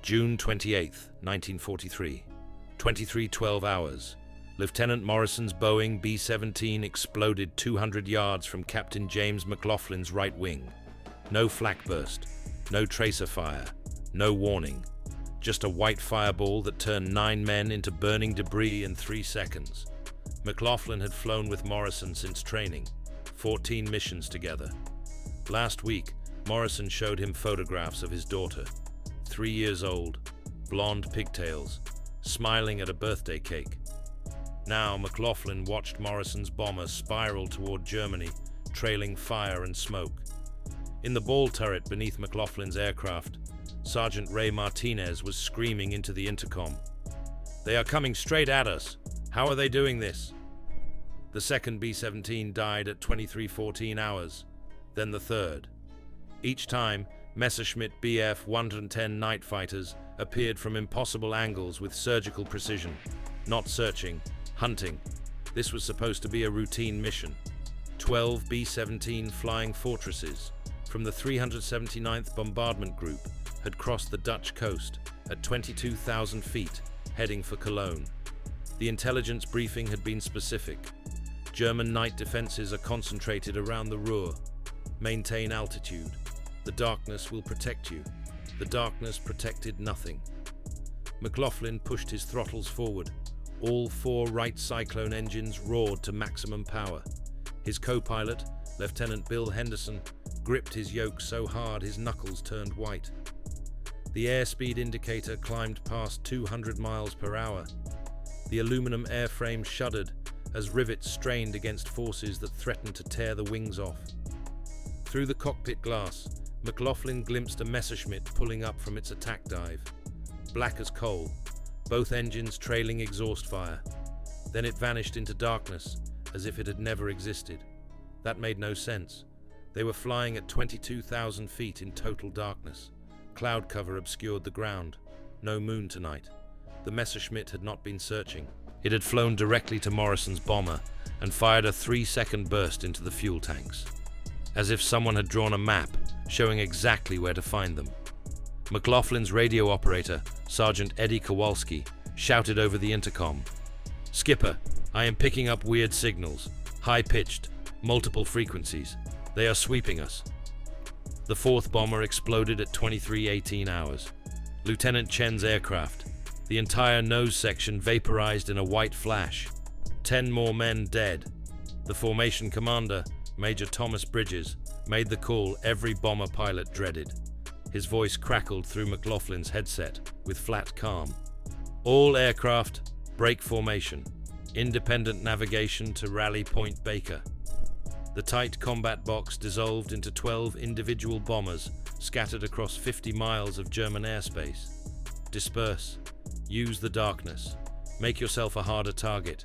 June 28, 1943. 23:12 hours. Lieutenant Morrison's Boeing B-17 exploded 200 yards from Captain James McLaughlin's right wing. No flak burst, no tracer fire, no warning. Just a white fireball that turned 9 men into burning debris in 3 seconds. McLaughlin had flown with Morrison since training, 14 missions together. Last week, Morrison showed him photographs of his daughter, 3 years old, blonde pigtails, smiling at a birthday cake. Now McLaughlin watched Morrison's bomber spiral toward Germany, trailing fire and smoke. In the ball turret beneath McLaughlin's aircraft, Sergeant Ray Martinez was screaming into the intercom. "They are coming straight at us. How are they doing this?" The second B-17 died at 23:14 hours, then the third. Each time, Messerschmitt Bf 110 night fighters appeared from impossible angles with surgical precision, not searching, hunting. This was supposed to be a routine mission. 12 B-17 Flying Fortresses from the 379th Bombardment Group had crossed the Dutch coast at 22,000 feet, heading for Cologne. The intelligence briefing had been specific. German night defenses are concentrated around the Ruhr. Maintain altitude. The darkness will protect you. The darkness protected nothing. McLaughlin pushed his throttles forward. All 4 Wright Cyclone engines roared to maximum power. His co-pilot, Lieutenant Bill Henderson, gripped his yoke so hard his knuckles turned white. The airspeed indicator climbed past 200 miles per hour. The aluminum airframe shuddered as rivets strained against forces that threatened to tear the wings off. Through the cockpit glass, McLaughlin glimpsed a Messerschmitt pulling up from its attack dive. Black as coal, both engines trailing exhaust fire. Then it vanished into darkness, as if it had never existed. That made no sense. They were flying at 22,000 feet in total darkness. Cloud cover obscured the ground. No moon tonight. The Messerschmitt had not been searching. It had flown directly to Morrison's bomber and fired a 3-second burst into the fuel tanks, as if someone had drawn a map showing exactly where to find them. McLaughlin's radio operator, Sergeant Eddie Kowalski, shouted over the intercom, "Skipper, I am picking up weird signals, high-pitched, multiple frequencies. They are sweeping us." The 4th bomber exploded at 23:18 hours. Lieutenant Chen's aircraft, the entire nose section vaporized in a white flash. 10 more men dead. The formation commander, Major Thomas Bridges, made the call every bomber pilot dreaded. His voice crackled through McLaughlin's headset with flat calm. "All aircraft, break formation. Independent navigation to Rally Point Baker." The tight combat box dissolved into 12 individual bombers scattered across 50 miles of German airspace. Disperse. Use the darkness. Make yourself a harder target.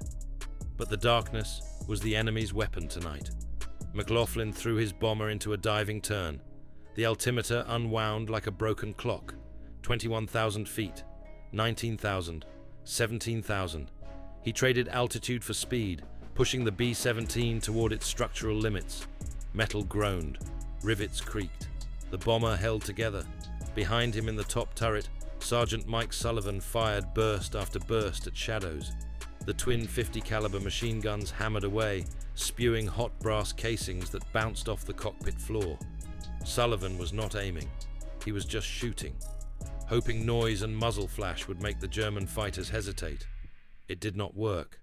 But the darkness was the enemy's weapon tonight. McLaughlin threw his bomber into a diving turn. The altimeter unwound like a broken clock. 21,000 feet, 19,000, 17,000. He traded altitude for speed, pushing the B-17 toward its structural limits. Metal groaned. Rivets creaked. The bomber held together. Behind him in the top turret, Sergeant Mike Sullivan fired burst after burst at shadows. The twin 50 caliber machine guns hammered away, spewing hot brass casings that bounced off the cockpit floor. Sullivan was not aiming. He was just shooting, hoping noise and muzzle flash would make the German fighters hesitate. It did not work.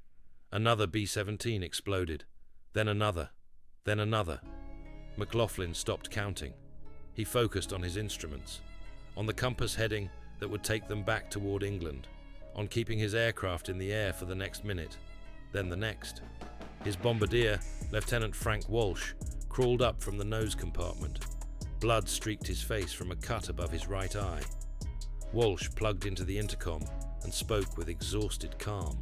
Another B-17 exploded, then another, then another. McLaughlin stopped counting. He focused on his instruments, on the compass heading that would take them back toward England, on keeping his aircraft in the air for the next minute, then the next. His bombardier, Lieutenant Frank Walsh, crawled up from the nose compartment. Blood streaked his face from a cut above his right eye. Walsh plugged into the intercom and spoke with exhausted calm.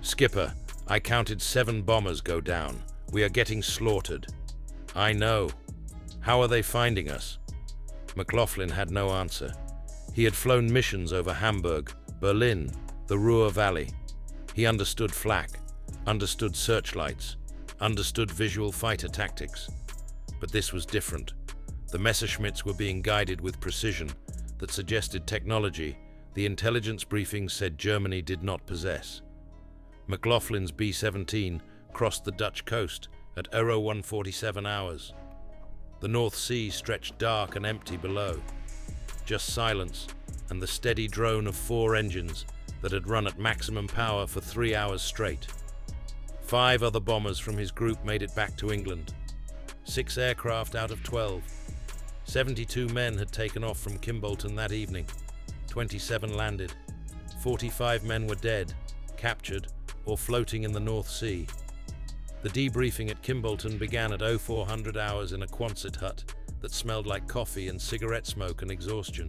"Skipper, I counted 7 bombers go down. We are getting slaughtered." "I know. How are they finding us?" McLaughlin had no answer. He had flown missions over Hamburg, Berlin, the Ruhr Valley. He understood flak, understood searchlights, understood visual fighter tactics. But this was different. The Messerschmitts were being guided with precision, that suggested technology the intelligence briefings said Germany did not possess. McLaughlin's B-17 crossed the Dutch coast at 01:47 hours. The North Sea stretched dark and empty below. Just silence and the steady drone of 4 engines that had run at maximum power for 3 hours straight. 5 other bombers from his group made it back to England. 6 aircraft out of 12. 72 men had taken off from Kimbolton that evening. 27 landed. 45 men were dead, captured, or floating in the North Sea. The debriefing at Kimbolton began at 0400 hours in a Quonset hut that smelled like coffee and cigarette smoke and exhaustion.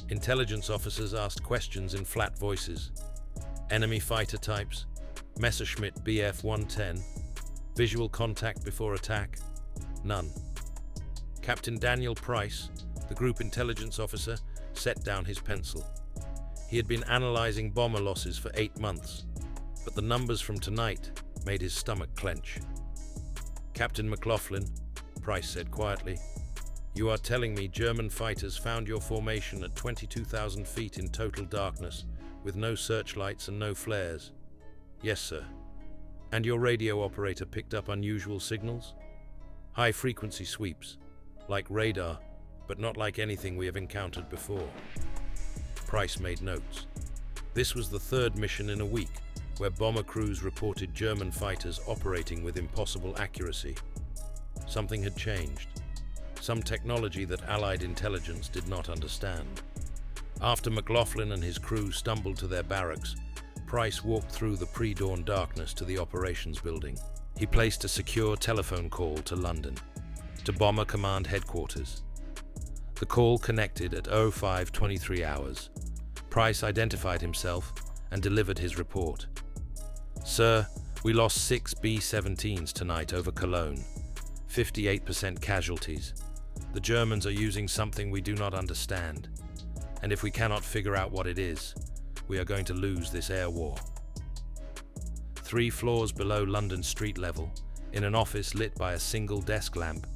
Intelligence officers asked questions in flat voices. Enemy fighter types, Messerschmitt Bf-110, visual contact before attack, none. Captain Daniel Price, the group intelligence officer, set down his pencil. He had been analyzing bomber losses for 8 months, but the numbers from tonight made his stomach clench. Captain McLaughlin, Price said quietly, "You are telling me German fighters found your formation at 22,000 feet in total darkness, with no searchlights and no flares?" "Yes, sir." "And your radio operator picked up unusual signals?" "High-frequency sweeps, like radar, but not like anything we have encountered before." Price made notes. This was the 3rd mission in a week where bomber crews reported German fighters operating with impossible accuracy. Something had changed. Some technology that Allied intelligence did not understand. After McLaughlin and his crew stumbled to their barracks, Price walked through the pre-dawn darkness to the operations building. He placed a secure telephone call to London, to Bomber Command Headquarters. The call connected at 05:23 hours. Price identified himself and delivered his report. "Sir, we lost 6 B-17s tonight over Cologne. 58% casualties. The Germans are using something we do not understand. And if we cannot figure out what it is, we are going to lose this air war." 3 floors below London street level, in an office lit by a single desk lamp,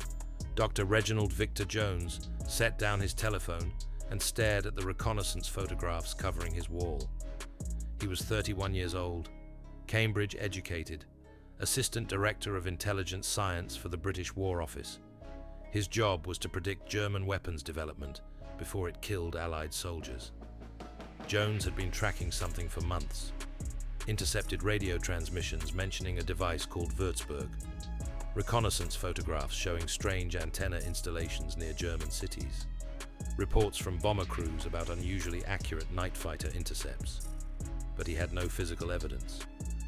Dr. Reginald Victor Jones set down his telephone and stared at the reconnaissance photographs covering his wall. He was 31 years old, Cambridge educated, Assistant Director of Intelligence Science for the British War Office. His job was to predict German weapons development before it killed Allied soldiers. Jones had been tracking something for months. Intercepted radio transmissions mentioning a device called Würzburg. Reconnaissance photographs showing strange antenna installations near German cities. Reports from bomber crews about unusually accurate night fighter intercepts. But he had no physical evidence,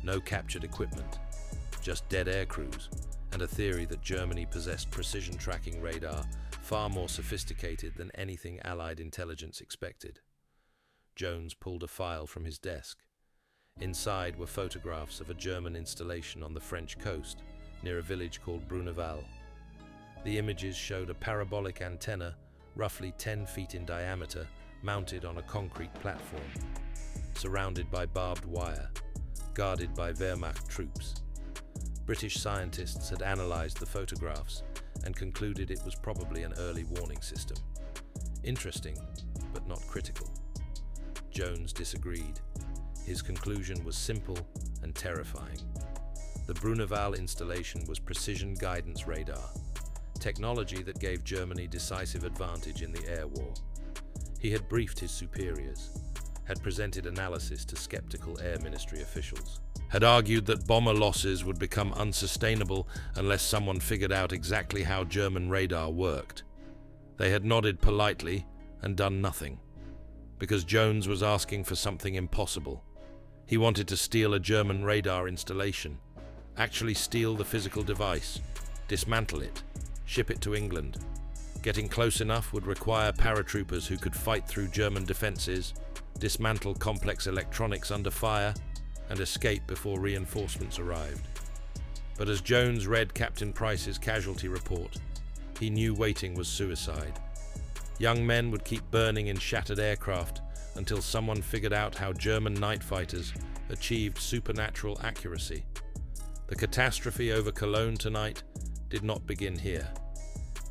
no captured equipment, just dead air crews, and a theory that Germany possessed precision tracking radar far more sophisticated than anything Allied intelligence expected. Jones pulled a file from his desk. Inside were photographs of a German installation on the French coast, near a village called Bruneval. The images showed a parabolic antenna, roughly 10 feet in diameter, mounted on a concrete platform, surrounded by barbed wire, guarded by Wehrmacht troops. British scientists had analyzed the photographs and concluded it was probably an early warning system. Interesting, but not critical. Jones disagreed. His conclusion was simple and terrifying. The Bruneval installation was precision guidance radar, technology that gave Germany decisive advantage in the air war. He had briefed his superiors, had presented analysis to skeptical Air Ministry officials, had argued that bomber losses would become unsustainable unless someone figured out exactly how German radar worked. They had nodded politely and done nothing, because Jones was asking for something impossible. He wanted to steal a German radar installation, actually steal the physical device, dismantle it, ship it to England. Getting close enough would require paratroopers who could fight through German defenses, dismantle complex electronics under fire, and escape before reinforcements arrived. But as Jones read Captain Price's casualty report, he knew waiting was suicide. Young men would keep burning in shattered aircraft until someone figured out how German night fighters achieved supernatural accuracy. The catastrophe over Cologne tonight did not begin here.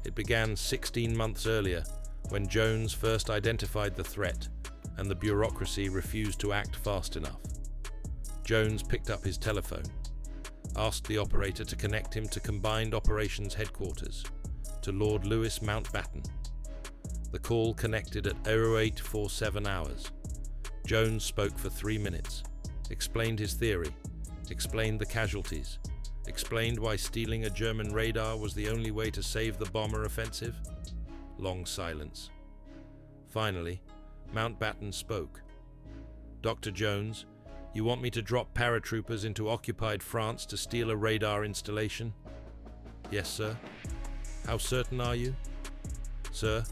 It began 16 months earlier, when Jones first identified the threat and the bureaucracy refused to act fast enough. Jones picked up his telephone, asked the operator to connect him to Combined Operations Headquarters, to Lord Louis Mountbatten. The call connected at 0847 hours. Jones spoke for 3 minutes, explained his theory, explained the casualties, explained why stealing a German radar was the only way to save the bomber offensive. Long silence. Finally, Mountbatten spoke. "Dr. Jones, you want me to drop paratroopers into occupied France to steal a radar installation?" "Yes, sir." "How certain are you?" "Sir,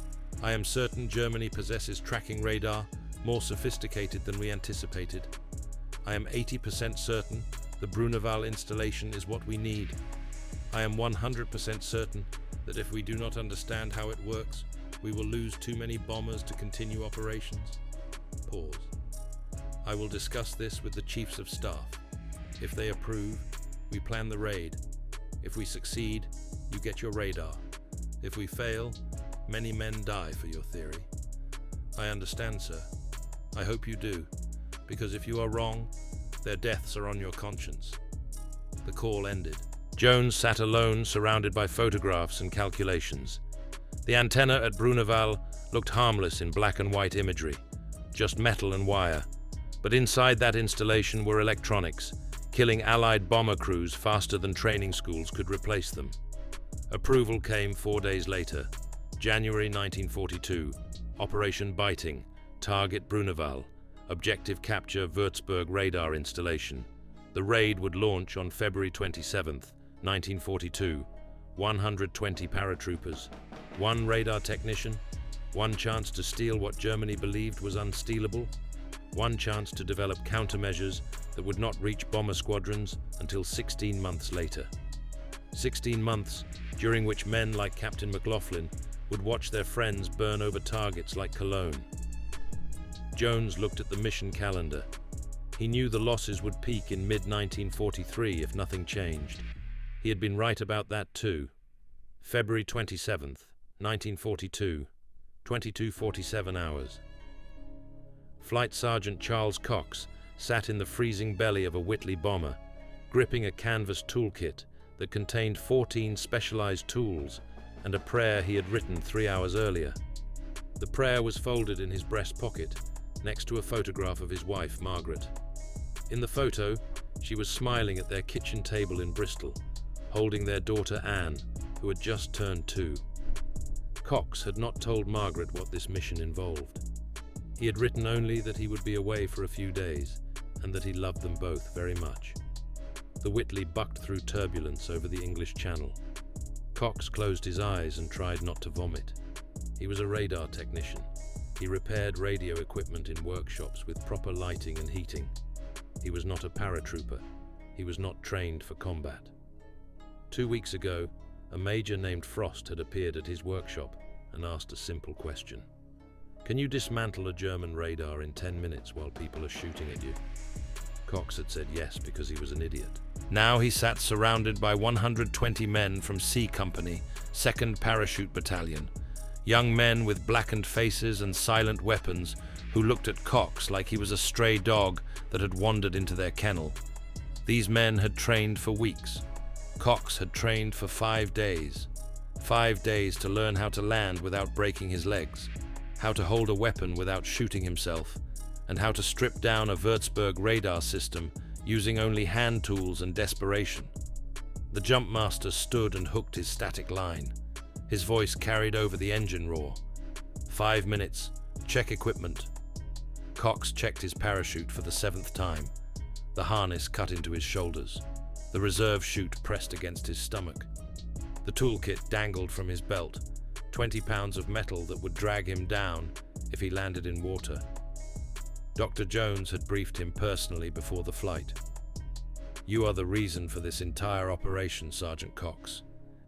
I am certain Germany possesses tracking radar more sophisticated than we anticipated. I am 80% certain the Bruneval installation is what we need. I am 100% certain that if we do not understand how it works, we will lose too many bombers to continue operations." Pause. "I will discuss this with the chiefs of staff. If they approve, we plan the raid. If we succeed, you get your radar. If we fail, many men die for your theory." "I understand, sir. I hope you do, because if you are wrong, their deaths are on your conscience." The call ended. Jones sat alone, surrounded by photographs and calculations. The antenna at Bruneval looked harmless in black and white imagery, just metal and wire. But inside that installation were electronics, killing Allied bomber crews faster than training schools could replace them. Approval came 4 days later, January 1942. Operation Biting, target Bruneval, objective capture Würzburg radar installation. The raid would launch on February 27, 1942. 120 paratroopers, 1 radar technician, 1 chance to steal what Germany believed was unstealable, 1 chance to develop countermeasures that would not reach bomber squadrons until 16 months later. 16 months during which men like Captain McLaughlin would watch their friends burn over targets like Cologne. Jones looked at the mission calendar. He knew the losses would peak in mid-1943 if nothing changed. He had been right about that too. February 27th, 1942, 22:47 hours. Flight Sergeant Charles Cox sat in the freezing belly of a Whitley bomber, gripping a canvas toolkit that contained 14 specialized tools and a prayer he had written 3 hours earlier. The prayer was folded in his breast pocket, next to a photograph of his wife, Margaret. In the photo, she was smiling at their kitchen table in Bristol, holding their daughter Anne, who had just turned 2. Cox had not told Margaret what this mission involved. He had written only that he would be away for a few days, and that he loved them both very much. The Whitley bucked through turbulence over the English Channel. Cox closed his eyes and tried not to vomit. He was a radar technician. He repaired radio equipment in workshops with proper lighting and heating. He was not a paratrooper. He was not trained for combat. 2 weeks ago, a major named Frost had appeared at his workshop and asked a simple question. "Can you dismantle a German radar in 10 minutes while people are shooting at you?" Cox had said yes because he was an idiot. Now he sat surrounded by 120 men from C Company, 2nd Parachute Battalion, young men with blackened faces and silent weapons who looked at Cox like he was a stray dog that had wandered into their kennel. These men had trained for weeks. Cox had trained for 5 days. 5 days to learn how to land without breaking his legs, how to hold a weapon without shooting himself, and how to strip down a Würzburg radar system using only hand tools and desperation. The jumpmaster stood and hooked his static line. His voice carried over the engine roar. 5 minutes. Check equipment. Cox checked his parachute for the 7th time. The harness cut into his shoulders. The reserve chute pressed against his stomach. The toolkit dangled from his belt, 20 pounds of metal that would drag him down if he landed in water. Dr. Jones had briefed him personally before the flight. "You are the reason for this entire operation, Sergeant Cox.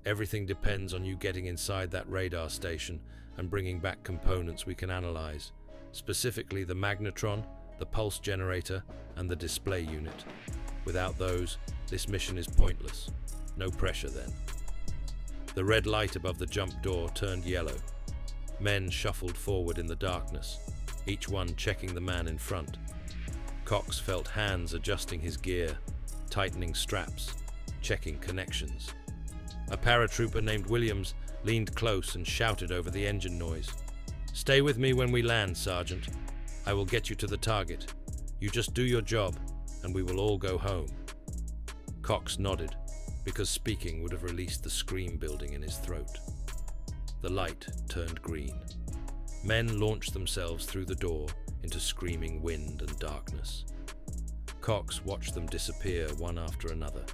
Everything depends on you getting inside that radar station and bringing back components we can analyze, specifically the magnetron, the pulse generator, and the display unit. Without those, this mission is pointless. No pressure then." The red light above the jump door turned yellow. Men shuffled forward in the darkness, each one checking the man in front. Cox felt hands adjusting his gear, tightening straps, checking connections. A paratrooper named Williams leaned close and shouted over the engine noise. "Stay with me when we land, Sergeant. I will get you to the target. You just do your job, and we will all go home." Cox nodded, because speaking would have released the scream building in his throat. The light turned green. Men launched themselves through the door into screaming wind and darkness. Cox watched them disappear one after another,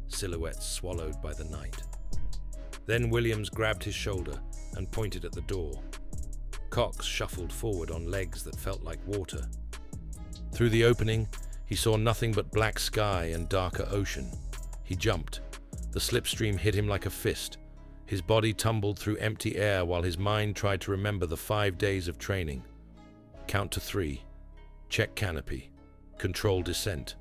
silhouettes swallowed by the night. Then Williams grabbed his shoulder and pointed at the door. Cox shuffled forward on legs that felt like water. Through the opening, he saw nothing but black sky and darker ocean. He jumped. The slipstream hit him like a fist. His body tumbled through empty air while his mind tried to remember the 5 days of training. Count to 3. Check canopy. Control descent.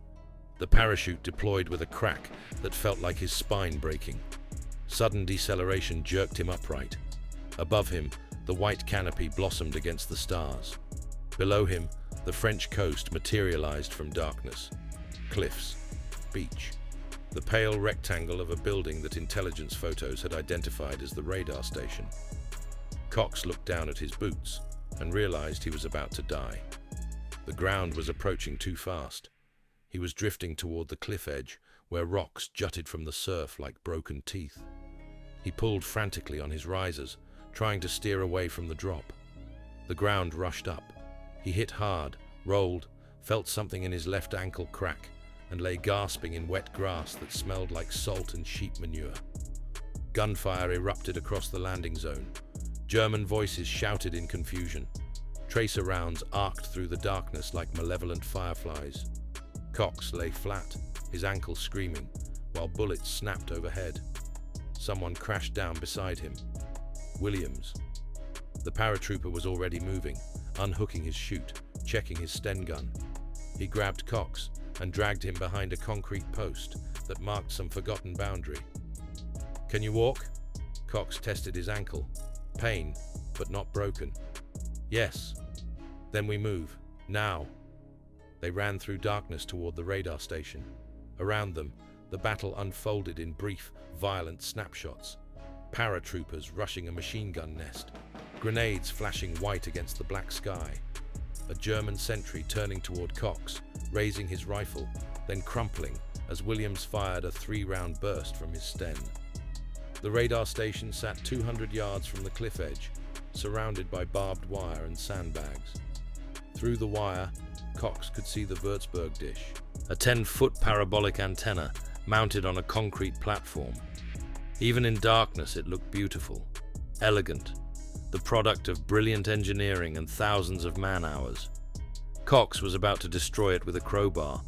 The parachute deployed with a crack that felt like his spine breaking. Sudden deceleration jerked him upright. Above him, the white canopy blossomed against the stars. Below him, the French coast materialized from darkness. Cliffs. Beach. The pale rectangle of a building that intelligence photos had identified as the radar station. Cox looked down at his boots and realized he was about to die. The ground was approaching too fast. He was drifting toward the cliff edge, where rocks jutted from the surf like broken teeth. He pulled frantically on his risers, trying to steer away from the drop. The ground rushed up. He hit hard, rolled, felt something in his left ankle crack, and lay gasping in wet grass that smelled like salt and sheep manure. Gunfire erupted across the landing zone. German voices shouted in confusion. Tracer rounds arced through the darkness like malevolent fireflies. Cox lay flat, his ankle screaming, while bullets snapped overhead. Someone crashed down beside him. Williams. The paratrooper was already moving, unhooking his chute, checking his Sten gun. He grabbed Cox and dragged him behind a concrete post that marked some forgotten boundary. "Can you walk?" Cox tested his ankle. Pain, but not broken. "Yes." "Then we move. Now." They ran through darkness toward the radar station. Around them, the battle unfolded in brief, violent snapshots. Paratroopers rushing a machine gun nest. Grenades flashing white against the black sky. A German sentry turning toward Cox, raising his rifle, then crumpling as Williams fired a 3-round burst from his Sten. The radar station sat 200 yards from the cliff edge, surrounded by barbed wire and sandbags. Through the wire, Cox could see the Würzburg dish, a 10-foot parabolic antenna mounted on a concrete platform. Even in darkness, it looked beautiful, elegant, the product of brilliant engineering and thousands of man-hours. Cox was about to destroy it with a crowbar.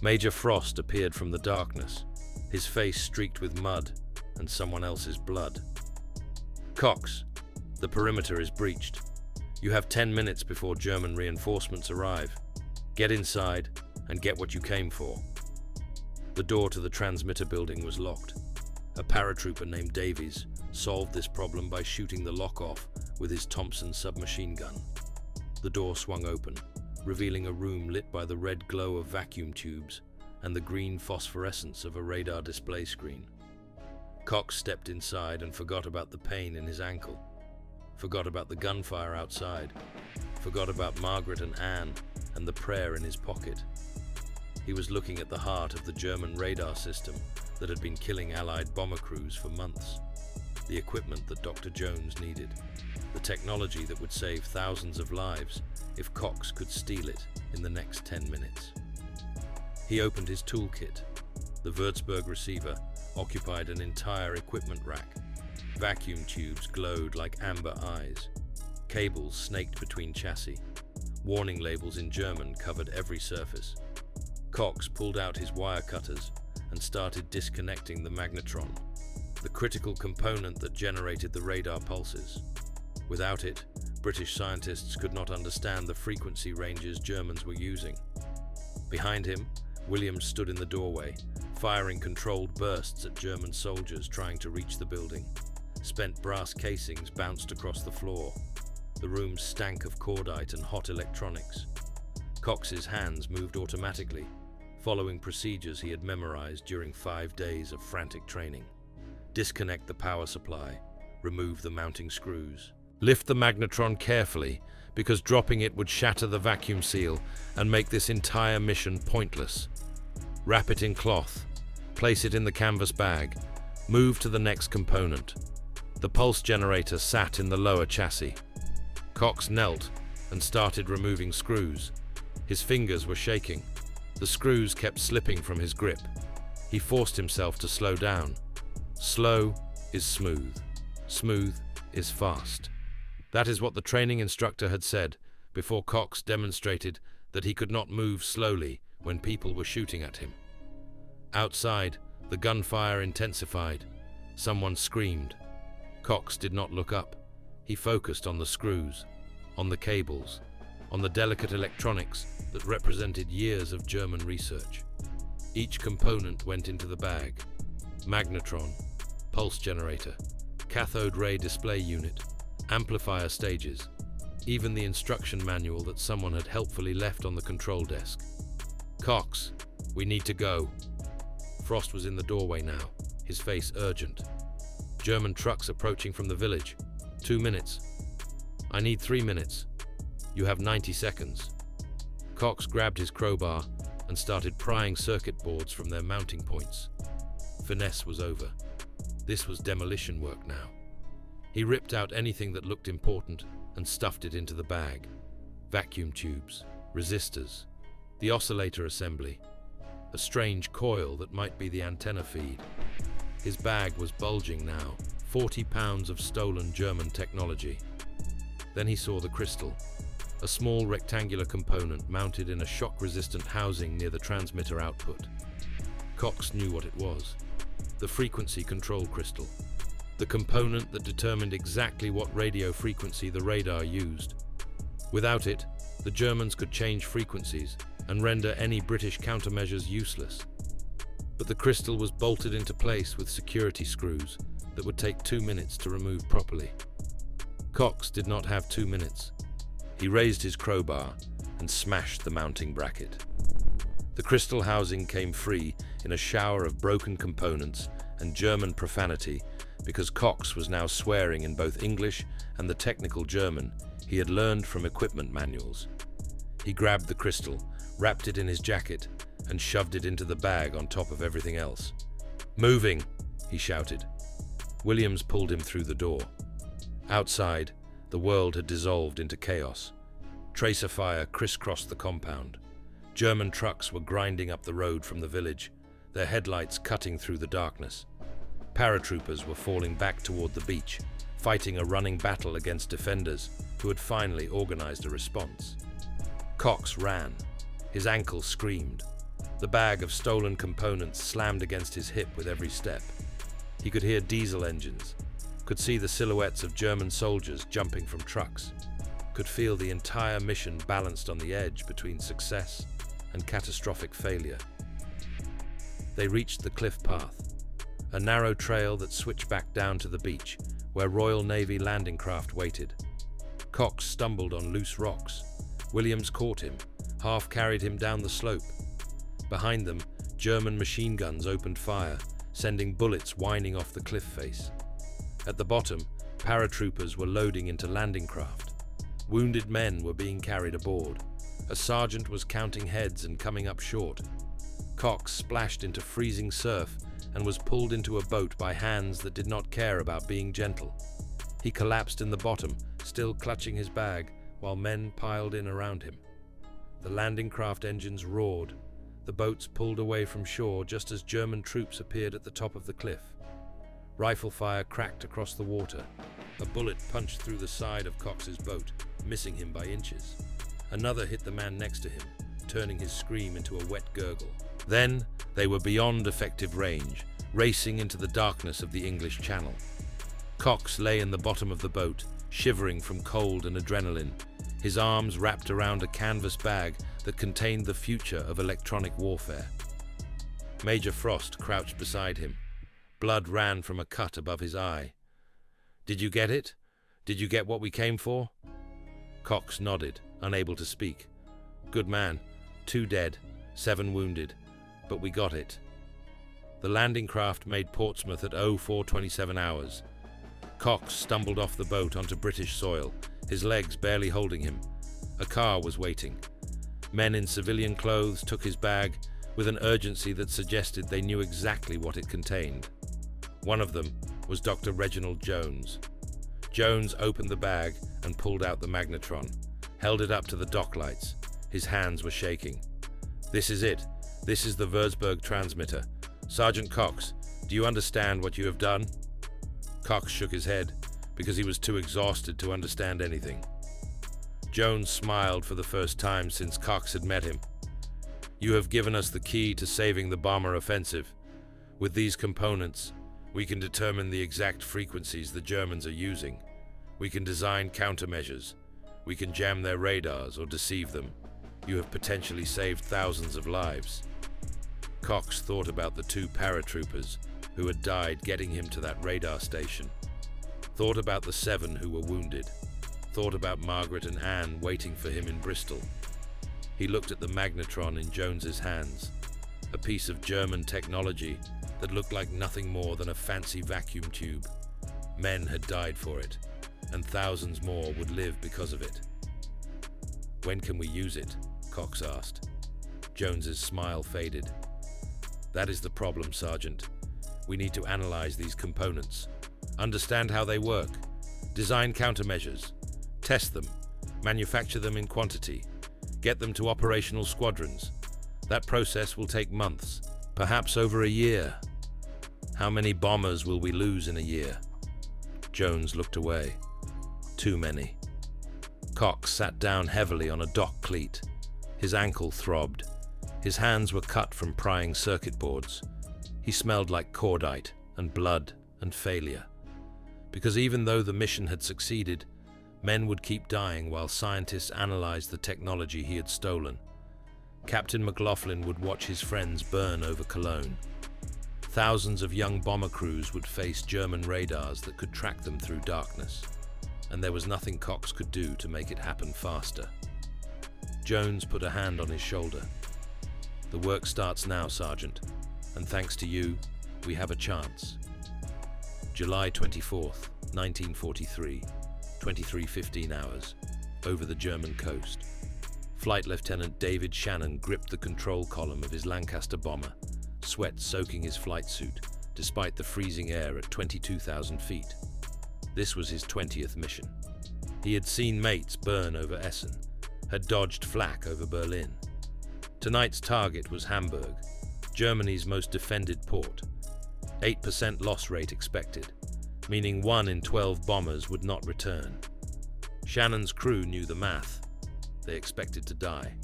Major Frost appeared from the darkness, his face streaked with mud and someone else's blood. "Cox, the perimeter is breached. You have 10 minutes before German reinforcements arrive. Get inside and get what you came for." The door to the transmitter building was locked. A paratrooper named Davies solved this problem by shooting the lock off with his Thompson submachine gun. The door swung open, revealing a room lit by the red glow of vacuum tubes and the green phosphorescence of a radar display screen. Cox stepped inside and forgot about the pain in his ankle, forgot about the gunfire outside, forgot about Margaret and Anne and the prayer in his pocket. He was looking at the heart of the German radar system that had been killing Allied bomber crews for months. The equipment that Dr. Jones needed. The technology that would save thousands of lives if Cox could steal it in the next 10 minutes. He opened his toolkit. The Würzburg receiver occupied an entire equipment rack. Vacuum tubes glowed like amber eyes. Cables snaked between chassis. Warning labels in German covered every surface. Cox pulled out his wire cutters and started disconnecting the magnetron, the critical component that generated the radar pulses. Without it, British scientists could not understand the frequency ranges Germans were using. Behind him, Williams stood in the doorway, firing controlled bursts at German soldiers trying to reach the building. Spent brass casings bounced across the floor. The room stank of cordite and hot electronics. Cox's hands moved automatically, following procedures he had memorized during 5 days of frantic training. Disconnect the power supply. Remove the mounting screws. Lift the magnetron carefully, because dropping it would shatter the vacuum seal and make this entire mission pointless. Wrap it in cloth. Place it in the canvas bag. Move to the next component. The pulse generator sat in the lower chassis. Cox knelt and started removing screws. His fingers were shaking. The screws kept slipping from his grip. He forced himself to slow down. Slow is smooth. Smooth is fast. That is what the training instructor had said before Cox demonstrated that he could not move slowly when people were shooting at him. Outside, the gunfire intensified. Someone screamed. Cox did not look up. He focused on the screws, on the cables, on the delicate electronics that represented years of German research. Each component went into the bag. Magnetron, pulse generator, cathode ray display unit, amplifier stages, even the instruction manual that someone had helpfully left on the control desk. Cox, we need to go. Frost was in the doorway now, his face urgent. German trucks approaching from the village. 2 minutes. I need 3 minutes. You have 90 seconds. Cox grabbed his crowbar and started prying circuit boards from their mounting points. Finesse was over. This was demolition work now. He ripped out anything that looked important and stuffed it into the bag. Vacuum tubes, resistors, the oscillator assembly, a strange coil that might be the antenna feed. His bag was bulging now, 40 pounds of stolen German technology. Then he saw the crystal, a small rectangular component mounted in a shock-resistant housing near the transmitter output. Cox knew what it was. The frequency control crystal. The component that determined exactly what radio frequency the radar used. Without it, the Germans could change frequencies and render any British countermeasures useless. But the crystal was bolted into place with security screws that would take 2 minutes to remove properly. Cox did not have 2 minutes. He raised his crowbar and smashed the mounting bracket. The crystal housing came free in a shower of broken components and German profanity because Cox was now swearing in both English and the technical German he had learned from equipment manuals. He grabbed the crystal, wrapped it in his jacket, and shoved it into the bag on top of everything else. "Moving!" he shouted. Williams pulled him through the door. Outside, the world had dissolved into chaos. Tracer fire crisscrossed the compound. German trucks were grinding up the road from the village, their headlights cutting through the darkness. Paratroopers were falling back toward the beach, fighting a running battle against defenders who had finally organized a response. Cox ran. His ankle screamed. The bag of stolen components slammed against his hip with every step. He could hear diesel engines, could see the silhouettes of German soldiers jumping from trucks, could feel the entire mission balanced on the edge between success and catastrophic failure. They reached the cliff path, a narrow trail that switched back down to the beach, where Royal Navy landing craft waited. Cox stumbled on loose rocks. Williams caught him, half carried him down the slope. Behind them, German machine guns opened fire, sending bullets whining off the cliff face. At the bottom, paratroopers were loading into landing craft. Wounded men were being carried aboard. A sergeant was counting heads and coming up short. Cox splashed into freezing surf and was pulled into a boat by hands that did not care about being gentle. He collapsed in the bottom, still clutching his bag, while men piled in around him. The landing craft engines roared. The boats pulled away from shore just as German troops appeared at the top of the cliff. Rifle fire cracked across the water. A bullet punched through the side of Cox's boat, missing him by inches. Another hit the man next to him, turning his scream into a wet gurgle. Then they were beyond effective range, racing into the darkness of the English Channel. Cox lay in the bottom of the boat, shivering from cold and adrenaline, his arms wrapped around a canvas bag that contained the future of electronic warfare. Major Frost crouched beside him. Blood ran from a cut above his eye. Did you get it? Did you get what we came for? Cox nodded, unable to speak. Good man. 2 dead, 7 wounded. But we got it. The landing craft made Portsmouth at 04:27 hours. Cox stumbled off the boat onto British soil, his legs barely holding him. A car was waiting. Men in civilian clothes took his bag with an urgency that suggested they knew exactly what it contained. One of them was Dr. Reginald Jones. Jones opened the bag and pulled out the magnetron, held it up to the dock lights. His hands were shaking. This is it. This is the Würzburg transmitter. Sergeant Cox, do you understand what you have done? Cox shook his head because he was too exhausted to understand anything. Jones smiled for the first time since Cox had met him. You have given us the key to saving the bomber offensive. With these components, we can determine the exact frequencies the Germans are using. We can design countermeasures. We can jam their radars or deceive them. You have potentially saved thousands of lives. Cox thought about the 2 paratroopers who had died getting him to that radar station. Thought about the 7 who were wounded. Thought about Margaret and Anne waiting for him in Bristol. He looked at the magnetron in Jones's hands, a piece of German technology that looked like nothing more than a fancy vacuum tube. Men had died for it, and thousands more would live because of it. When can we use it? Cox asked. Jones's smile faded. That is the problem, Sergeant. We need to analyze these components, understand how they work, design countermeasures, test them, manufacture them in quantity, get them to operational squadrons. That process will take months, perhaps over a year. How many bombers will we lose in a year? Jones looked away. Too many. Cox sat down heavily on a dock cleat. His ankle throbbed. His hands were cut from prying circuit boards. He smelled like cordite and blood and failure. Because even though the mission had succeeded, men would keep dying while scientists analyzed the technology he had stolen. Captain McLaughlin would watch his friends burn over Cologne. Thousands of young bomber crews would face German radars that could track them through darkness, and there was nothing Cox could do to make it happen faster. Jones put a hand on his shoulder. The work starts now, Sergeant, and thanks to you, we have a chance. July 24th, 1943, 23:15 hours, over the German coast. Flight Lieutenant David Shannon gripped the control column of his Lancaster bomber, sweat soaking his flight suit, despite the freezing air at 22,000 feet. This was his 20th mission. He had seen mates burn over Essen, had dodged flak over Berlin. Tonight's target was Hamburg, Germany's most defended port. 8% loss rate expected, meaning 1 in 12 bombers would not return. Shannon's crew knew the math. They expected to die.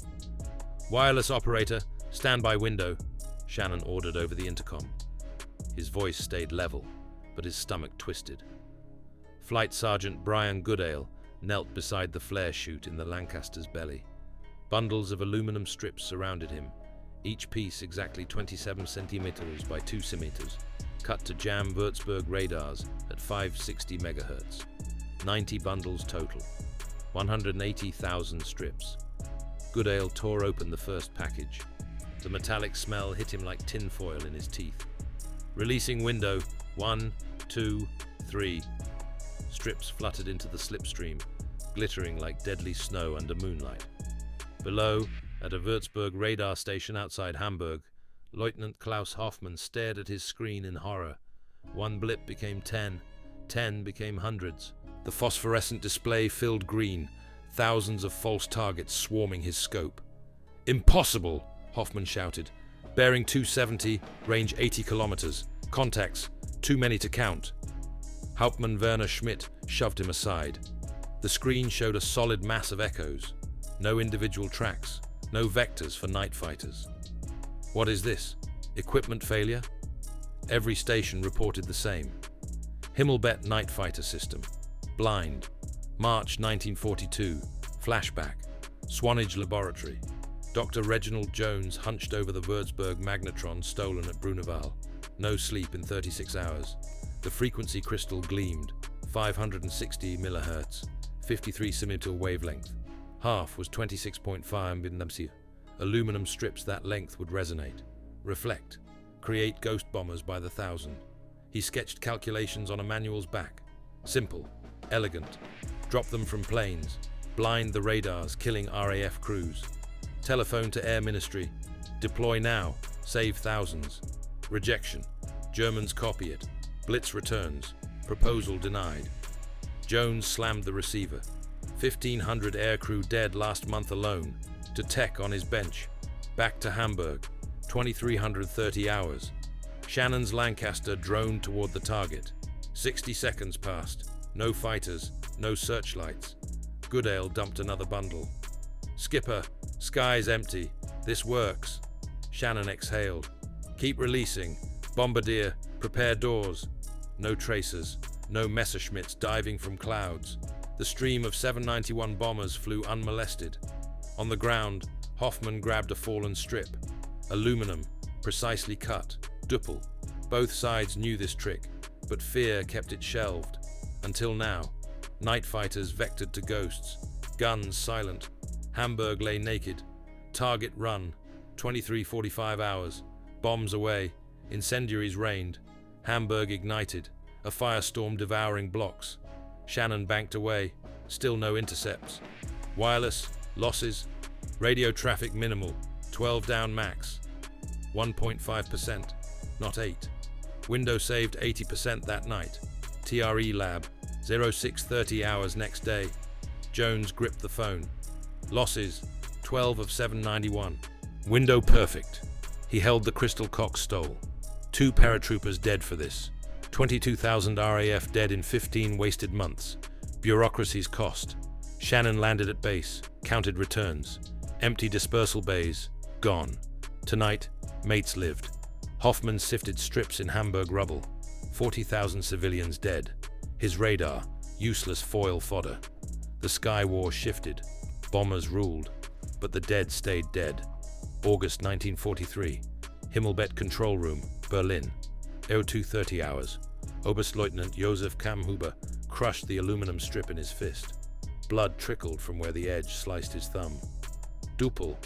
Wireless operator, stand by window, Shannon ordered over the intercom. His voice stayed level, but his stomach twisted. Flight Sergeant Brian Goodale knelt beside the flare chute in the Lancaster's belly. Bundles of aluminum strips surrounded him, each piece exactly 27 centimeters by 2 centimeters, cut to jam Würzburg radars at 560 megahertz. 90 bundles total, 180,000 strips. Goodale tore open the first package. The metallic smell hit him like tin foil in his teeth. Releasing window, 1, 2, 3. Strips fluttered into the slipstream, glittering like deadly snow under moonlight. Below, at a Würzburg radar station outside Hamburg, Lieutenant Klaus Hoffmann stared at his screen in horror. 1 blip became 10, 10 became hundreds. The phosphorescent display filled green, thousands of false targets swarming his scope. Impossible! Hoffmann shouted. Bearing 270, range 80 kilometers. Contacts, too many to count. Hauptmann Werner Schmidt shoved him aside. The screen showed a solid mass of echoes. No individual tracks, no vectors for night fighters. What is this? Equipment failure? Every station reported the same. Himmelbett night fighter system. Blind. March 1942. Flashback. Swanage Laboratory. Dr. Reginald Jones hunched over the Würzburg magnetron stolen at Bruneval. No sleep in 36 hours. The frequency crystal gleamed. 560 MHz, 53 cm wavelength. Half was 26.5 mm. Aluminum strips that length would resonate, reflect, create ghost bombers by the thousand. He sketched calculations on a manual's back. Simple, elegant. Drop them from planes, blind the radars, killing RAF crews. Telephone to Air Ministry. Deploy now, save thousands. Rejection. Germans copy it. Blitz returns. Proposal denied. Jones slammed the receiver. 1,500 aircrew dead last month alone. To tech on his bench. Back to Hamburg. 2,330 hours. Shannon's Lancaster droned toward the target. 60 seconds passed. No fighters, no searchlights. Goodale dumped another bundle. Skipper, sky's empty. This works. Shannon exhaled. Keep releasing. Bombardier, prepare doors. No tracers, no Messerschmitts diving from clouds. The stream of 791 bombers flew unmolested. On the ground, Hoffman grabbed a fallen strip. Aluminum, precisely cut. Duppel. Both sides knew this trick, but fear kept it shelved. Until now, night fighters vectored to ghosts. Guns silent. Hamburg lay naked. Target run. 23:45 hours. Bombs away. Incendiaries rained. Hamburg ignited. A firestorm devouring blocks. Shannon banked away. Still no intercepts. Wireless. Losses. Radio traffic minimal. 12 down max. 1.5%. Not 8. Windows saved 80% that night. TRE lab. 0630 hours next day. Jones gripped the phone. Losses. 12 of 791. Window perfect. He held the crystal cock stole. 2 paratroopers dead for this. 22,000 RAF dead in 15 wasted months. Bureaucracy's cost. Shannon landed at base. Counted returns. Empty dispersal bays. Gone. Tonight, mates lived. Hoffman sifted strips in Hamburg rubble. 40,000 civilians dead. His radar, useless foil fodder. The sky war shifted. Bombers ruled. But the dead stayed dead. August 1943. Himmelbett Control Room, Berlin. 0230 hours. Oberstleutnant Josef Kammhuber crushed the aluminum strip in his fist. Blood trickled from where the edge sliced his thumb. Duppel,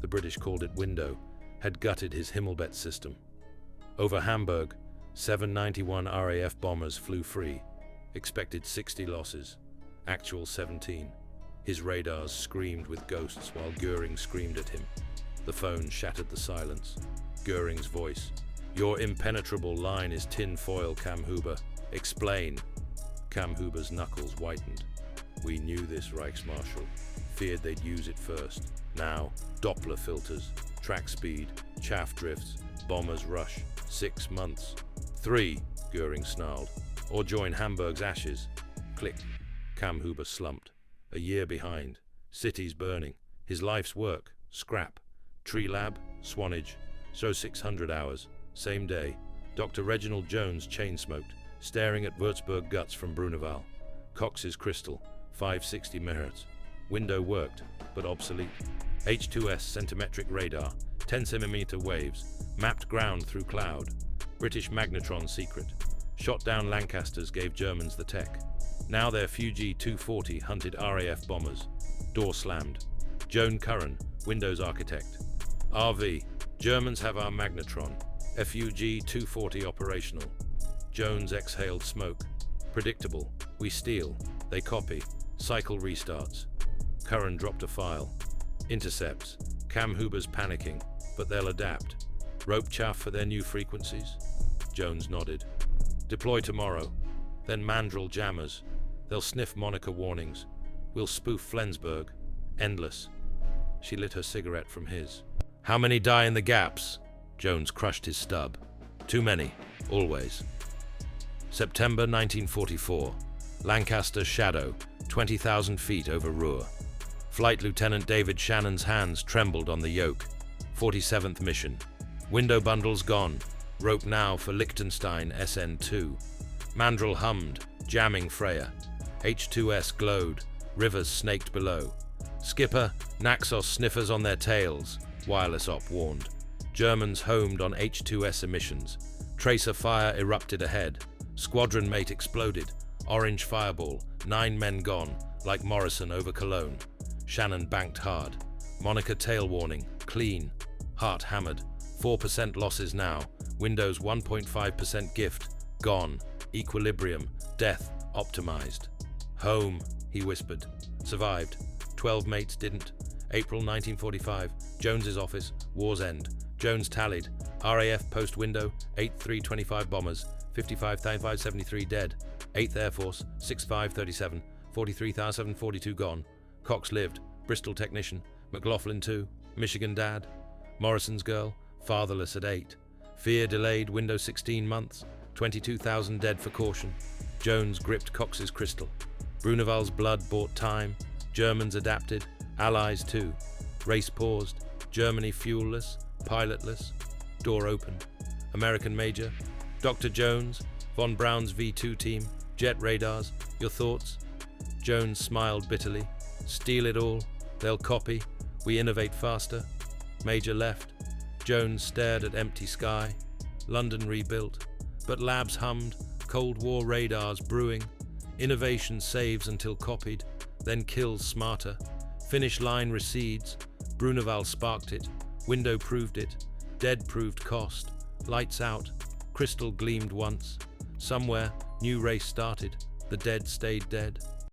the British called it window, had gutted his Himmelbett system. Over Hamburg, 791 RAF bombers flew free. Expected 60 losses. Actual 17. His radars screamed with ghosts while Goering screamed at him. The phone shattered the silence. Goering's voice. Your impenetrable line is tin foil, Kammhuber. Explain. Kammhuber's knuckles whitened. We knew this, Reichsmarschall. Feared they'd use it first. Now, Doppler filters, track speed, chaff drifts, bombers rush. 6 months. 3, Goering snarled. Or join Hamburg's ashes. Click. Kammhuber slumped. A year behind. Cities burning. His life's work. Scrap. Tree lab. Swanage. So 600 hours. Same day. Dr. Reginald Jones chain-smoked, staring at Würzburg guts from Bruneval. Cox's crystal. 560 MHz. Window worked, but obsolete. H2S centimetric radar. 10 cm waves. Mapped ground through cloud. British magnetron secret. Shot down Lancasters gave Germans the tech. Now their Fuji 240 hunted RAF bombers. Door slammed. Joan Curran, Windows architect. RV. Germans have our magnetron. FUG 240 operational. Jones exhaled smoke. Predictable. We steal. They copy. Cycle restarts. Curran dropped a file. Intercepts. Kammhuber's panicking, but they'll adapt. Rope chaff for their new frequencies? Jones nodded. Deploy tomorrow. Then Mandrel jammers. They'll sniff Monica warnings. We'll spoof Flensburg. Endless. She lit her cigarette from his. How many die in the gaps? Jones crushed his stub. Too many. Always. September 1944. Lancaster Shadow. 20,000 feet over Ruhr. Flight Lieutenant David Shannon's hands trembled on the yoke. 47th mission. Window bundles gone. Rope now for Liechtenstein SN2. Mandrel hummed, jamming Freya. H2S glowed. Rivers snaked below. Skipper, Naxos sniffers on their tails. Wireless op warned. Germans homed on H2S emissions. Tracer fire erupted ahead. Squadron mate exploded. Orange fireball, 9 men gone, like Morrison over Cologne. Shannon banked hard. Monica tail warning, clean. Hart hammered, 4% losses now. Windows 1.5% gift, gone. Equilibrium, death, optimized. Home, he whispered. Survived. 12 mates didn't. April 1945, Jones's office, war's end. Jones tallied. RAF post window, 8-3-25 bombers, 55,573 dead. 8th Air Force, 6-5-37, 43,742 gone. Cox lived. Bristol technician. McLaughlin 2. Michigan dad. Morrison's girl, fatherless at 8. Fear delayed window 16 months. 22,000 dead for caution. Jones gripped Cox's crystal. Bruneval's blood bought time. Germans adapted. Allies too. Race paused. Germany fuelless, pilotless. Door opened. American Major. Dr. Jones. Von Braun's V2 team. Jet radars. Your thoughts? Jones smiled bitterly. Steal it all. They'll copy. We innovate faster. Major left. Jones stared at empty sky. London rebuilt. But labs hummed. Cold War radars brewing. Innovation saves until copied, then kills smarter. Finish line recedes. Bruneval sparked it. Window proved it. Dead proved cost. Lights out. Crystal gleamed once. Somewhere, new race started. The dead stayed dead.